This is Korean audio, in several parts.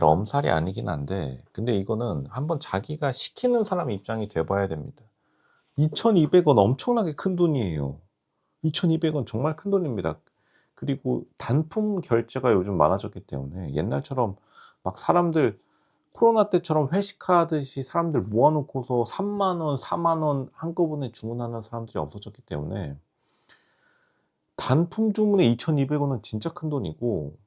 엄살이 아니긴 한데, 근데 이거는 한번 자기가 시키는 사람 입장이 돼 봐야 됩니다. 2,200원 엄청나게 큰 돈이에요. 2,200원 정말 큰 돈입니다. 그리고 단품 결제가 요즘 많아졌기 때문에 옛날처럼 막 사람들 코로나 때처럼 회식하듯이 사람들 모아 놓고서 3만 원, 4만 원 한꺼번에 주문하는 사람들이 없어졌기 때문에 단품 주문에 2,200원은 진짜 큰 돈이고,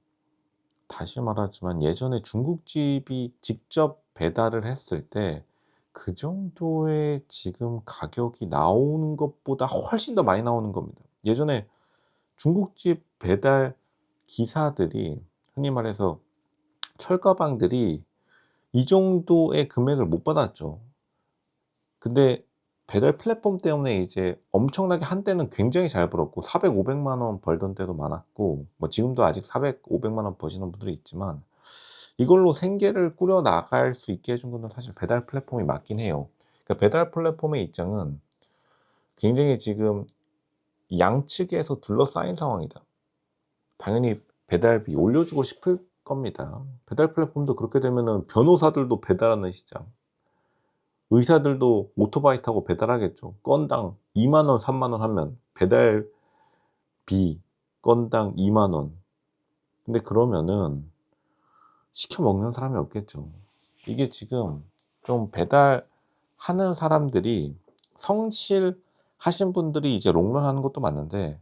다시 말하지만 예전에 중국집이 직접 배달을 했을 때 그 정도의 지금 가격이 나오는 것보다 훨씬 더 많이 나오는 겁니다. 예전에 중국집 배달 기사들이, 흔히 말해서 철가방들이 이 정도의 금액을 못 받았죠. 근데 배달 플랫폼 때문에 이제 엄청나게 한때는 굉장히 잘 벌었고 400, 500만 원 벌던 때도 많았고, 뭐 지금도 아직 400, 500만 원 버시는 분들이 있지만, 이걸로 생계를 꾸려 나갈 수 있게 해준 거는 사실 배달 플랫폼이 맞긴 해요. 그러니까 배달 플랫폼의 입장은 굉장히 지금 양측에서 둘러싸인 상황이다. 당연히 배달비 올려주고 싶을 겁니다. 배달 플랫폼도 그렇게 되면은 변호사들도 배달하는 시장, 의사들도 오토바이 타고 배달하겠죠. 건당 2만 원, 3만 원 하면 배달비 건당 2만 원. 근데 그러면은 시켜 먹는 사람이 없겠죠. 이게 지금 좀 배달하는 사람들이, 성실하신 분들이 이제 롱런하는 것도 맞는데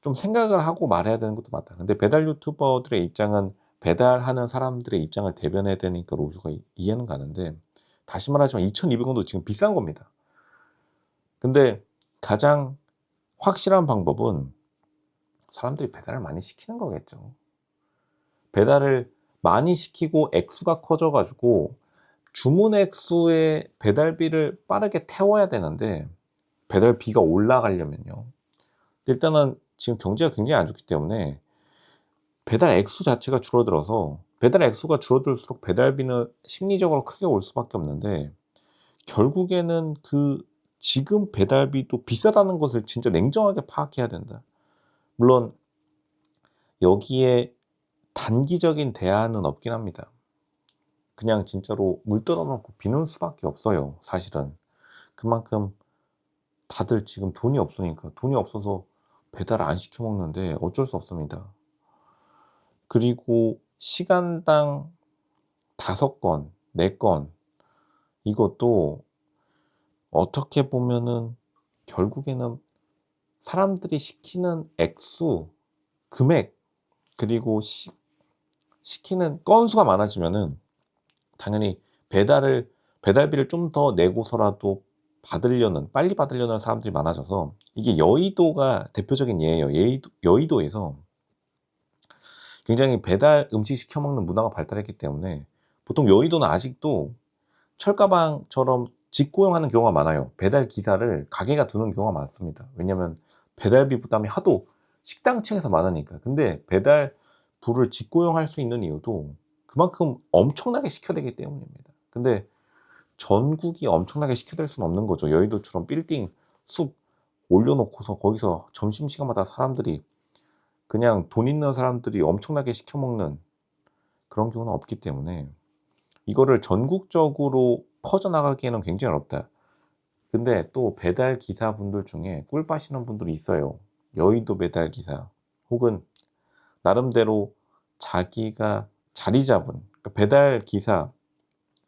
좀 생각을 하고 말해야 되는 것도 맞다. 근데 배달 유튜버들의 입장은 배달하는 사람들의 입장을 대변해야 되니까 로즈가 이해는 가는데, 다시 말하지만 2,200원도 지금 비싼 겁니다. 근데 가장 확실한 방법은 사람들이 배달을 많이 시키는 거겠죠. 배달을 많이 시키고 액수가 커져 가지고 주문 액수의 배달비를 빠르게 태워야 되는데, 배달비가 올라가려면요, 일단은 지금 경제가 굉장히 안 좋기 때문에 배달 액수 자체가 줄어들어서, 배달 액수가 줄어들수록 배달비는 심리적으로 크게 올 수밖에 없는데, 결국에는 그 지금 배달비도 비싸다는 것을 진짜 냉정하게 파악해야 된다. 물론 여기에 단기적인 대안은 없긴 합니다. 그냥 진짜로 물 떠다 놓고 비는 수밖에 없어요, 사실은. 그만큼 다들 지금 돈이 없으니까, 돈이 없어서 배달을 안 시켜 먹는데 어쩔 수 없습니다. 그리고 시간당 5건, 4건, 이것도 어떻게 보면은 결국에는 사람들이 시키는 액수, 금액, 그리고 시키는 건수가 많아지면은 당연히 배달비를 좀 더 내고서라도 빨리 받으려는 사람들이 많아져서, 이게 여의도가 대표적인 예예요. 여의도에서 굉장히 배달 음식 시켜 먹는 문화가 발달했기 때문에 보통 여의도는 아직도 철가방처럼 직고용하는 경우가 많아요. 배달 기사를 가게가 두는 경우가 많습니다. 왜냐하면 배달비 부담이 하도 식당 층에서 많으니까. 근데 배달부를 직고용할 수 있는 이유도 그만큼 엄청나게 시켜대기 때문입니다. 근데 전국이 엄청나게 시켜댈 수는 없는 거죠. 여의도처럼 빌딩 숲 올려놓고서 거기서 점심시간마다 사람들이, 그냥 돈 있는 사람들이 엄청나게 시켜 먹는 그런 경우는 없기 때문에 이거를 전국적으로 퍼져나가기에는 굉장히 어렵다. 근데 또 배달 기사분들 중에 꿀 빠시는 분들이 있어요. 여의도 배달 기사, 혹은 나름대로 자기가 자리 잡은, 그러니까 배달 기사,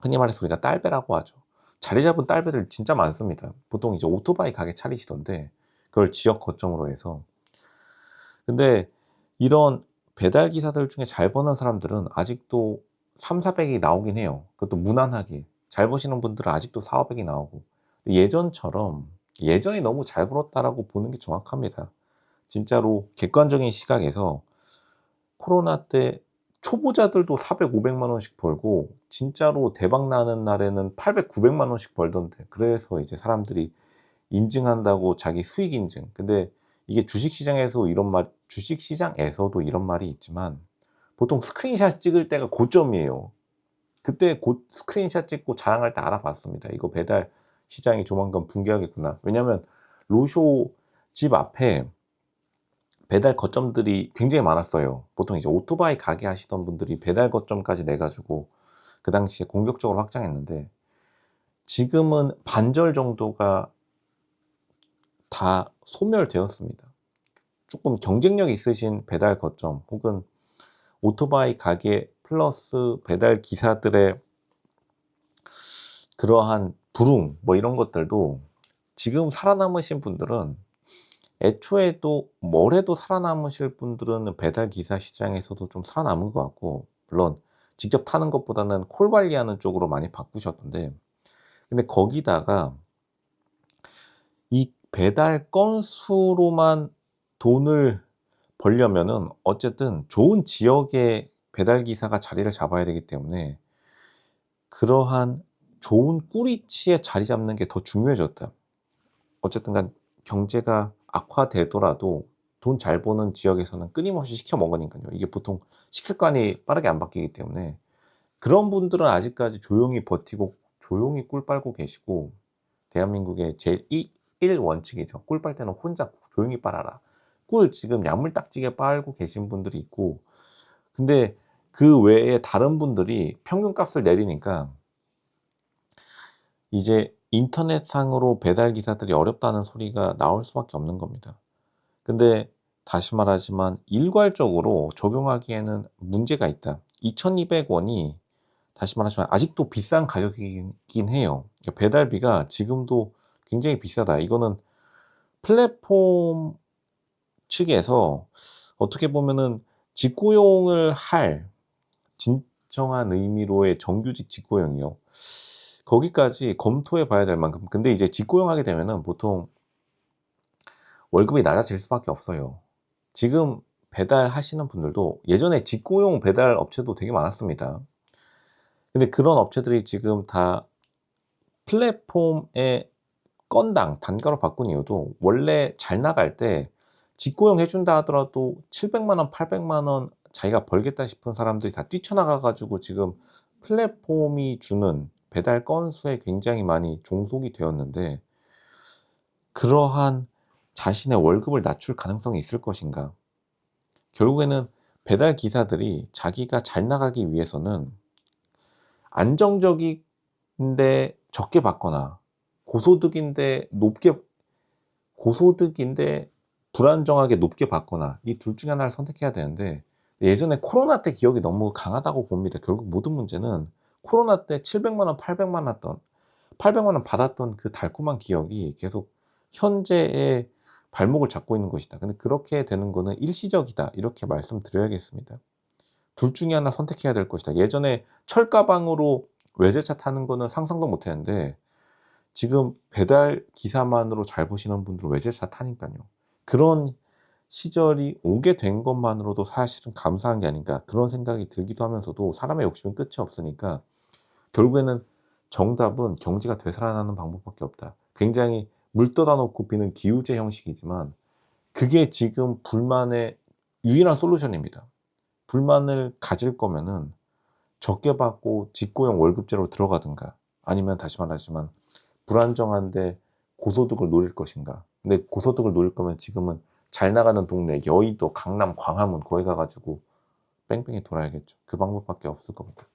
흔히 말해서 우리가 딸배라고 하죠. 자리 잡은 딸배들 진짜 많습니다. 보통 이제 오토바이 가게 차리시던데, 그걸 지역 거점으로 해서. 근데 이런 배달 기사들 중에 잘 버는 사람들은 아직도 300~400이 나오긴 해요. 그것도 무난하게 잘 버시는 분들은 아직도 400~500이 나오고. 예전처럼, 예전이 너무 잘 벌었다라고 보는 게 정확합니다. 진짜로 객관적인 시각에서 코로나 때 초보자들도 400, 500만 원씩 벌고, 진짜로 대박 나는 날에는 800, 900만 원씩 벌던데, 그래서 이제 사람들이 인증한다고 자기 수익 인증. 근데 이게 주식시장에서도 이런 말이 있지만, 보통 스크린샷 찍을 때가 고점이에요. 그때 곧 스크린샷 찍고 자랑할 때 알아봤습니다. 이거 배달 시장이 조만간 붕괴하겠구나. 왜냐면 로쇼 집 앞에 배달 거점들이 굉장히 많았어요. 보통 이제 오토바이 가게 하시던 분들이 배달 거점까지 내 가지고 그 당시에 공격적으로 확장했는데, 지금은 반절 정도가 다 소멸되었습니다. 조금 경쟁력 있으신 배달 거점 혹은 오토바이 가게 플러스 배달 기사들의 그러한 부흥 뭐 이런 것들도, 지금 살아남으신 분들은, 애초에도 뭘 해도 살아남으실 분들은 배달 기사 시장에서도 좀 살아남은 것 같고, 물론 직접 타는 것보다는 콜 관리하는 쪽으로 많이 바꾸셨던데, 근데 거기다가 이 배달 건수로만 돈을 벌려면은 어쨌든 좋은 지역에 배달 기사가 자리를 잡아야 되기 때문에, 그러한 좋은 꿀위치에 자리 잡는 게 더 중요해졌다. 어쨌든 간 경제가 악화되더라도 돈 잘 버는 지역에서는 끊임없이 시켜 먹으니까요. 이게 보통 식습관이 빠르게 안 바뀌기 때문에, 그런 분들은 아직까지 조용히 버티고 조용히 꿀 빨고 계시고, 대한민국의 제일 1 원칙이죠. 꿀 빨 때는 혼자 조용히 빨아라. 꿀 지금 야물딱지게 빨고 계신 분들이 있고, 근데 그 외에 다른 분들이 평균값을 내리니까 이제 인터넷상으로 배달 기사들이 어렵다는 소리가 나올 수밖에 없는 겁니다. 근데 다시 말하지만 일괄적으로 적용하기에는 문제가 있다. 2,200원이 다시 말하지만 아직도 비싼 가격이긴 해요. 그러니까 배달비가 지금도 굉장히 비싸다. 이거는 플랫폼 측에서 어떻게 보면은 직고용을 할, 진정한 의미로의 정규직 직고용이요, 거기까지 검토해 봐야 될 만큼. 근데 이제 직고용하게 되면은 보통 월급이 낮아질 수밖에 없어요. 지금 배달하시는 분들도 예전에 직고용 배달 업체도 되게 많았습니다. 근데 그런 업체들이 지금 다 플랫폼의 건당 단가로 바꾼 이유도, 원래 잘 나갈 때 직고용 해준다 하더라도 700만 원, 800만 원 자기가 벌겠다 싶은 사람들이 다 뛰쳐나가 가지고 지금 플랫폼이 주는 배달 건수에 굉장히 많이 종속이 되었는데, 그러한 자신의 월급을 낮출 가능성이 있을 것인가? 결국에는 배달 기사들이 자기가 잘 나가기 위해서는 안정적인데 적게 받거나, 고소득인데 높게, 고소득인데 불안정하게 높게 받거나, 이 둘 중에 하나를 선택해야 되는데, 예전에 코로나 때 기억이 너무 강하다고 봅니다. 결국 모든 문제는 코로나 때 700만 원, 800만 원 받았던 그 달콤한 기억이 계속 현재의 발목을 잡고 있는 것이다. 근데 그렇게 되는 거는 일시적이다, 이렇게 말씀드려야겠습니다. 둘 중에 하나 선택해야 될 것이다. 예전에 철가방으로 외제차 타는 거는 상상도 못 했는데, 지금 배달 기사만으로 잘 버시는 분들은 외제차 타니까요. 그런 시절이 오게 된 것만으로도 사실은 감사한 게 아닌가, 그런 생각이 들기도 하면서도, 사람의 욕심은 끝이 없으니까 결국에는 정답은 경제가 되살아나는 방법밖에 없다. 굉장히 물 떠다 놓고 비는 기우제 형식이지만, 그게 지금 불만의 유일한 솔루션입니다. 불만을 가질 거면은 적게 받고 직고용 월급제로 들어가든가, 아니면 다시 말하지만 불안정한데 고소득을 노릴 것인가. 근데 고소득을 노릴 거면 지금은 잘 나가는 동네 여의도, 강남, 광화문 거기 가가지고 뺑뺑이 돌아야겠죠. 그 방법밖에 없을 겁니다.